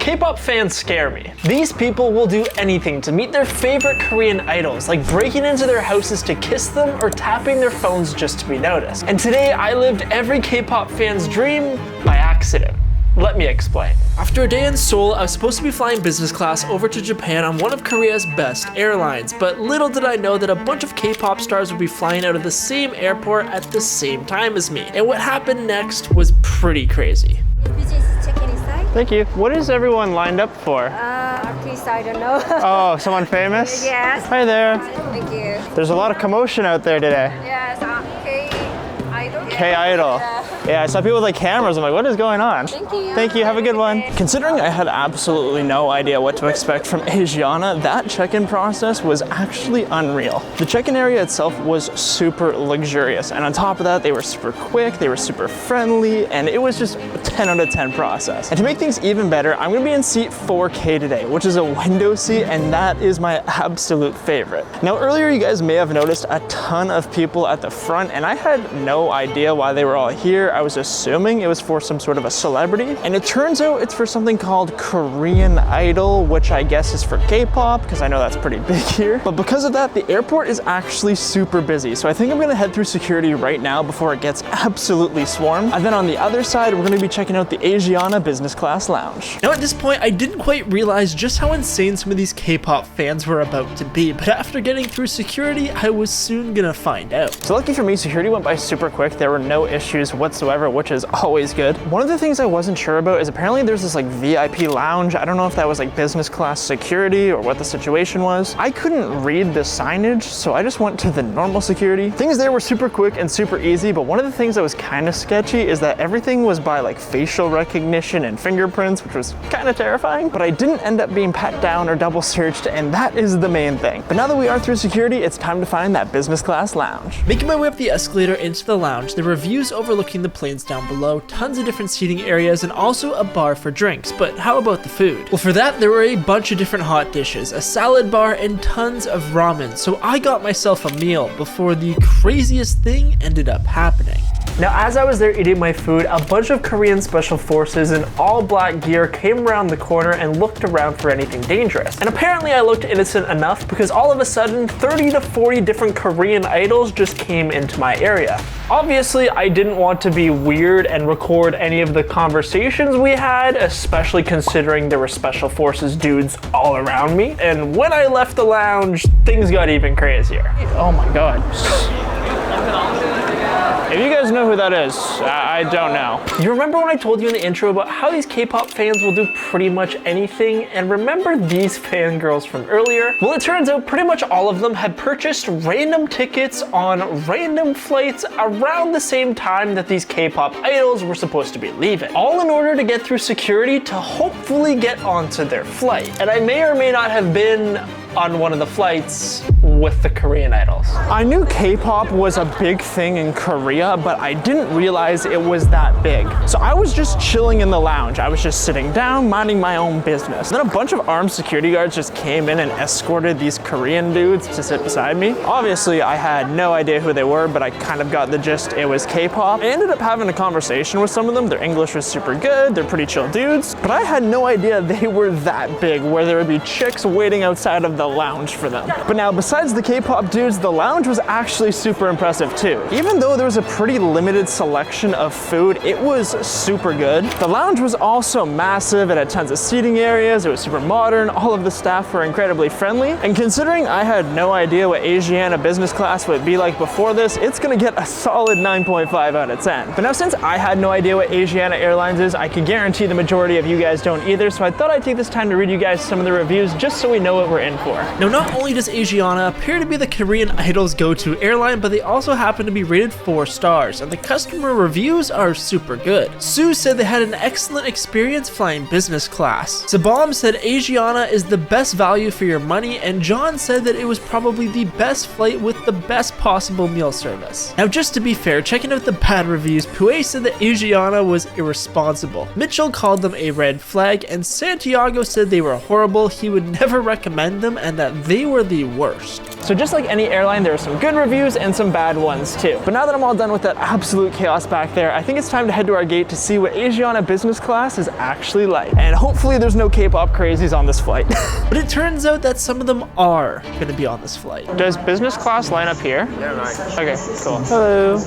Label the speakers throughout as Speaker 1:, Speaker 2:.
Speaker 1: K-pop fans scare me. These people will do anything to meet their favorite Korean idols, like breaking into their houses to kiss them or tapping their phones just to be noticed. And today I lived every K-pop fan's dream by accident. Let me explain. After a day in Seoul, I was supposed to be flying business class over to Japan on one of Korea's best airlines, but little did I know that a bunch of K-pop stars would be flying out of the same airport at the same time as me. And what happened next was pretty crazy.
Speaker 2: Business check-in inside?
Speaker 3: Thank you. What is everyone lined up for?
Speaker 2: Artist, I don't know.
Speaker 3: Oh, someone famous?
Speaker 2: Yes.
Speaker 3: Hi there.
Speaker 2: Thank you.
Speaker 3: There's a lot of commotion out there today.
Speaker 2: Yes, K-Idol.
Speaker 3: K-Idol. Yeah, I saw people with like cameras. I'm like, what is going on?
Speaker 2: Thank you.
Speaker 3: Thank you. Have a good one. Considering I had absolutely no idea what to expect from Asiana, that check-in process was actually unreal. The check-in area itself was super luxurious, and on top of that, they were super quick, they were super friendly, and it was just a 10 out of 10 process. And to make things even better, I'm gonna be in seat 4K today, which is a window seat, and that is my absolute favorite. Now, earlier you guys may have noticed a ton of people at the front, and I had no idea why they were all here. I was assuming it was for some sort of a celebrity, and it turns out it's for something called Korean Idol, which I guess is for K-pop, because I know that's pretty big here. But because of that, the airport is actually super busy, so I think I'm gonna head through security right now before it gets absolutely swarmed. And then on the other side, we're gonna be checking out the Asiana Business Class lounge.
Speaker 1: Now at this point, I didn't quite realize just how insane some of these K-pop fans were about to be, but after getting through security, I was soon gonna find out.
Speaker 3: So lucky for me, security went by super quick. There were no issues whatsoever, which is always good. One of the things I wasn't sure about is apparently there's this like VIP lounge. I don't know if that was like business class security or what the situation was. I couldn't read the signage, so I just went to the normal security. Things there were super quick and super easy, but one of the things that was kind of sketchy is that everything was by like facial recognition and fingerprints, which was kind of terrifying, but I didn't end up being pat down or double searched, and that is the main thing. But now that we are through security, it's time to find that business class lounge.
Speaker 1: Making my way up the escalator into the lounge, there were views overlooking the planes down below, tons of different seating areas, and also a bar for drinks. But how about the food? Well, for that, there were a bunch of different hot dishes, a salad bar, and tons of ramen. So I got myself a meal before the craziest thing ended up happening. Now, as I was there eating my food, a bunch of Korean special forces in all black gear came around the corner and looked around for anything dangerous. And apparently I looked innocent enough because all of a sudden, 30 to 40 different Korean idols just came into my area. Obviously, I didn't want to be weird and record any of the conversations we had, especially considering there were special forces dudes all around me. And when I left the lounge, things got even crazier.
Speaker 3: Oh my God. If you guys know who that is, I don't know.
Speaker 1: You remember when I told you in the intro about how these K-pop fans will do pretty much anything? And remember these fangirls from earlier? Well, it turns out pretty much all of them had purchased random tickets on random flights around the same time that these K-pop idols were supposed to be leaving, all in order to get through security to hopefully get onto their flight. And I may or may not have been on one of the flights with the Korean idols.
Speaker 3: I knew K-pop was a big thing in Korea, but I didn't realize it was that big. So I was just chilling in the lounge. I was just sitting down, minding my own business. Then a bunch of armed security guards just came in and escorted these Korean dudes to sit beside me. Obviously, I had no idea who they were, but I kind of got the gist it was K-pop. I ended up having a conversation with some of them. Their English was super good. They're pretty chill dudes, but I had no idea they were that big, where there would be chicks waiting outside of the lounge for them. But now, besides the K-pop dudes, the lounge was actually super impressive too. Even though there was a pretty limited selection of food, it was super good. The lounge was also massive. It had tons of seating areas. It was super modern. All of the staff were incredibly friendly. And considering I had no idea what Asiana Business Class would be like before this, it's gonna get a solid 9.5 out of 10. But now, since I had no idea what Asiana Airlines is, I can guarantee the majority of you guys don't either, so I thought I'd take this time to read you guys some of the reviews just so we know what we're in for.
Speaker 1: Now, not only does Asiana appear to be the Korean Idol's go-to airline, but they also happen to be rated 4 stars, and the customer reviews are super good. Sue said they had an excellent experience flying business class. Sabam said Asiana is the best value for your money, and John said that it was probably the best flight with the best possible meal service. Now, just to be fair, checking out the bad reviews, Pue said that Asiana was irresponsible. Mitchell called them a red flag, and Santiago said they were horrible. He would never recommend them, and that they were the worst.
Speaker 3: So just like any airline, there are some good reviews and some bad ones too. But now that I'm all done with that absolute chaos back there, I think it's time to head to our gate to see what Asiana Business Class is actually like. And hopefully there's no K-pop crazies on this flight.
Speaker 1: But it turns out that some of them are gonna be on this flight.
Speaker 3: Does business class line up here? Yeah, right. Okay, cool. Hello.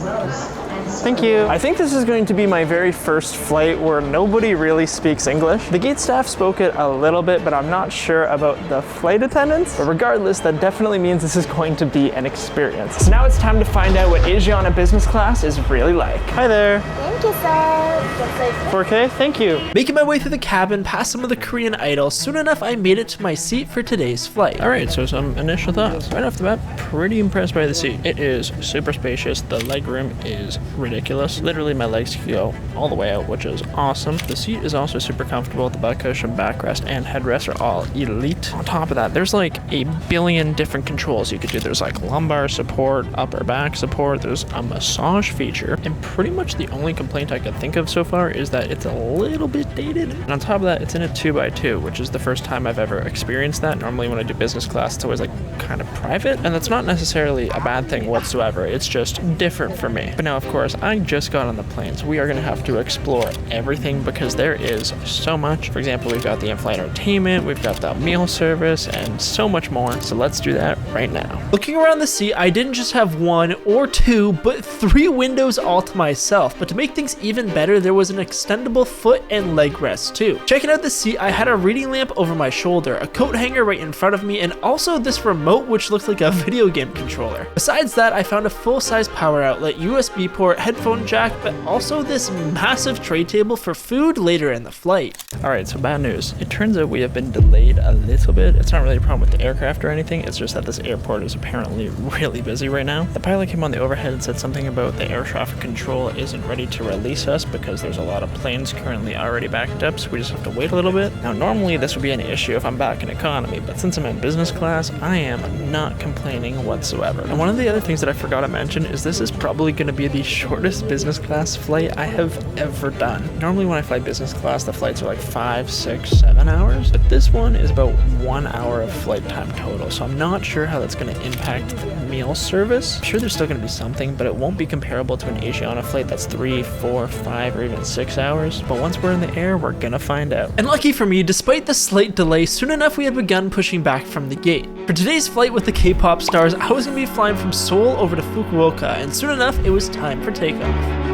Speaker 3: Thank you. I think this is going to be my very first flight where nobody really speaks English. The gate staff spoke it a little bit, but I'm not sure about the flight attendants. But regardless, that definitely means this is going to be an experience. So now it's time to find out what Asiana Business Class is really like. Hi there.
Speaker 2: Thank you, sir.
Speaker 3: 4K, thank you.
Speaker 1: Making my way through the cabin, past some of the Korean idols, soon enough I made it to my seat for today's flight. Alright, so some initial thoughts. Right off the bat, pretty impressed by the seat. It is super spacious. The legroom is ridiculous. Literally my legs can go all the way out, which is awesome. The seat is also super comfortable. The butt cushion, backrest, and headrest are all elite. On top of that, there's like a billion different controls you could do. There's like lumbar support, upper back support, there's a massage feature, and pretty much the only complaint I could think of so far is that it's a little bit dated. And on top of that, it's in a 2x2, which is the first time I've ever experienced that. Normally when I do business class, it's always like kind of private, and that's not necessarily a bad thing whatsoever. It's just different for me. But now, of course, I just got on the planes. We are going to have to explore everything because there is so much. For example, we've got the in-flight entertainment, we've got the meal service, and so much more. So let's do that right now. Looking around the seat, I didn't just have one or two, but 3 windows all to myself. But to make things even better, there was an extendable foot and leg rest too. Checking out the seat, I had a reading lamp over my shoulder, a coat hanger right in front of me, and also this remote which looked like a video game controller. Besides that, I found a full-size power outlet, USB port, headphone jack, but also this massive tray table for food later in the flight. Alright, so bad news. It turns out we have been delayed a little bit. It's not really a problem with the aircraft or anything, it's just that this airport is apparently really busy right now. The pilot came on the overhead and said something about the air traffic control isn't ready to release us because there's a lot of planes currently already backed up, so we just have to wait a little bit. Now normally this would be an issue if I'm back in economy, but since I'm in business class, I am not complaining whatsoever. And one of the other things that I forgot to mention is this is probably going to be the shortest business class flight I have ever done. Normally when I fly business class, the flights are like 5, 6, 7 hours, but this one is about 1 hour of flight time total, so I'm not sure how that's going to impact the meal service. I'm sure there's still going to be something, but it won't be comparable to an Asiana flight that's 3, 4, 5, or even 6 hours. But once we're in the air, we're gonna find out. And lucky for me, despite the slight delay, soon enough we had begun pushing back from the gate. For today's flight with the K-pop stars, I was gonna be flying from Seoul over to Fukuoka, and soon enough it was time for takeoff.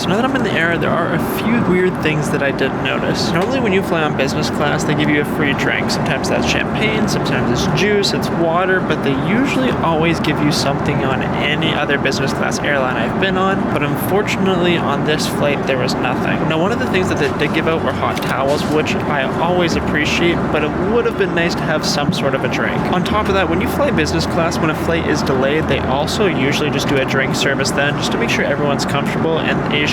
Speaker 1: So now that I'm in the air, there are a few weird things that I didn't notice. Normally when you fly on business class, they give you a free drink. Sometimes that's champagne, sometimes it's juice, it's water, but they usually always give you something on any other business class airline I've been on. But unfortunately on this flight, there was nothing. Now one of the things that they did give out were hot towels, which I always appreciate, but it would have been nice to have some sort of a drink. On top of that, when you fly business class, when a flight is delayed, they also usually just do a drink service then, just to make sure everyone's comfortable, and Asiana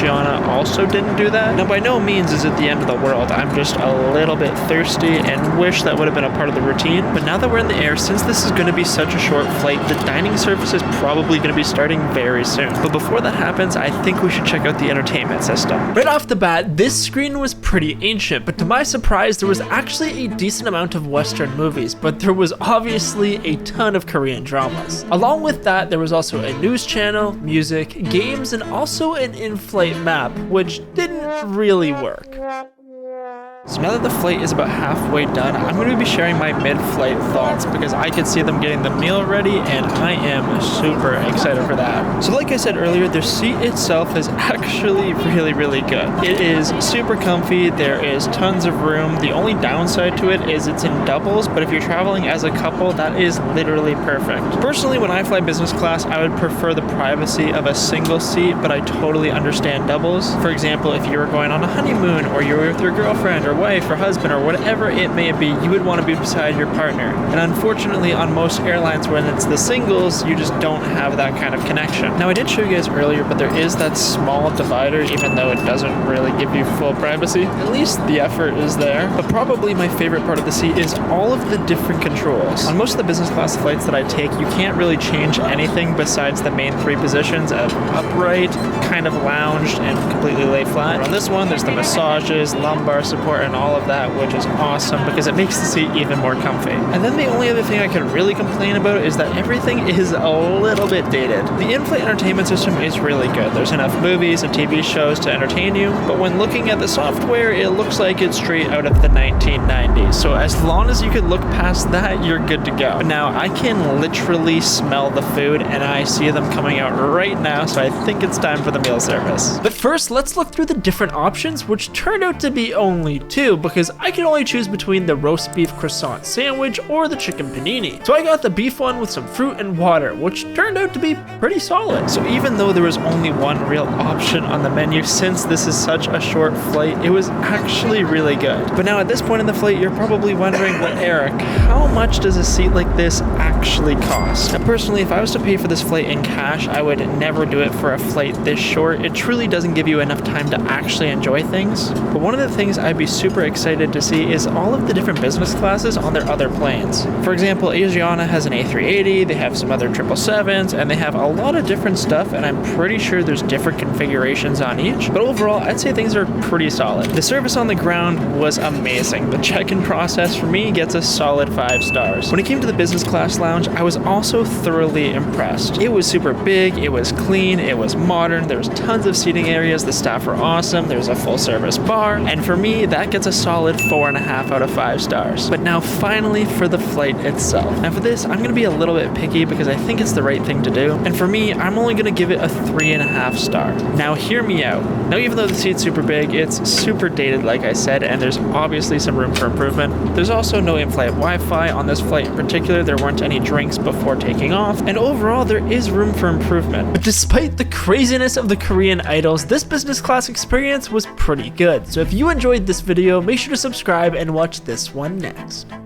Speaker 1: also didn't do that. Now by no means is it the end of the world, I'm just a little bit thirsty and wish that would have been a part of the routine. But now that we're in the air, since this is going to be such a short flight, the dining service is probably going to be starting very soon. But before that happens, I think we should check out the entertainment system. Right off the bat, this screen was pretty ancient, but to my surprise, there was actually a decent amount of Western movies, but there was obviously a ton of Korean dramas. Along with that, there was also a news channel, music, games, and also an in-flight map, which didn't really work. So now that the flight is about halfway done, I'm going to be sharing my mid-flight thoughts because I can see them getting the meal ready and I am super excited for that. So like I said earlier, the seat itself is actually really good. It is super comfy, there is tons of room. The only downside to it is it's in doubles, but if you're traveling as a couple, that is literally perfect. Personally, when I fly business class, I would prefer the privacy of a single seat, but I totally understand doubles. For example, if you were going on a honeymoon or you were with your girlfriend or wife or husband or whatever it may be, you would want to be beside your partner. And unfortunately, on most airlines, when it's the singles, you just don't have that kind of connection. Now, I did show you guys earlier, but there is that small divider, even though it doesn't really give you full privacy. At least the effort is there. But probably my favorite part of the seat is all of the different controls. On most of the business class flights that I take, you can't really change anything besides the main three positions of upright, kind of lounged, and completely lay flat. On this one, there's the massages, lumbar support, and all of that, which is awesome because it makes the seat even more comfy. And then the only other thing I could really complain about is that everything is a little bit dated. The in-flight entertainment system is really good. There's enough movies and TV shows to entertain you, but when looking at the software, it looks like it's straight out of the 1990s. So as long as you could look past that, you're good to go. But now I can literally smell the food and I see them coming out right now, so I think it's time for the meal service. But first, let's look through the different options, which turned out to be only two because I could only choose between the roast beef croissant sandwich or the chicken panini. So I got the beef one with some fruit and water, which turned out to be pretty solid. So even though there was only one real option on the menu, since this is such a short flight, it was actually really good. But now at this point in the flight, you're probably wondering, well, Eric, how much does a seat like this actually cost? Now, personally, if I was to pay for this flight in cash, I would never do it for a flight this short. It truly doesn't give you enough time to actually enjoy things. But one of the things I'd be super excited to see is all of the different business classes on their other planes. For example, Asiana has an A380, they have some other 777s, and they have a lot of different stuff, and I'm pretty sure there's different configurations on each. But overall, I'd say things are pretty solid. The service on the ground was amazing. The check-in process for me gets a solid 5 stars. When it came to the business class lounge, I was also thoroughly impressed. It was super big, it was clean, it was modern, there was tons of seating areas, the staff were awesome, there was a full service bar, and for me, that gets a solid 4.5 out of 5 stars. But now finally for the flight itself. Now for this, I'm gonna be a little bit picky because I think it's the right thing to do, and for me, I'm only gonna give it a 3.5 star. Now hear me out. Now even though the seat's super big, it's super dated like I said, and there's obviously some room for improvement. There's also no in-flight Wi-Fi on this flight in particular, there weren't any drinks before taking off, and overall there is room for improvement. But despite the craziness of the Korean idols, this business class experience was pretty good. So if you enjoyed this video, make sure to subscribe and watch this one next.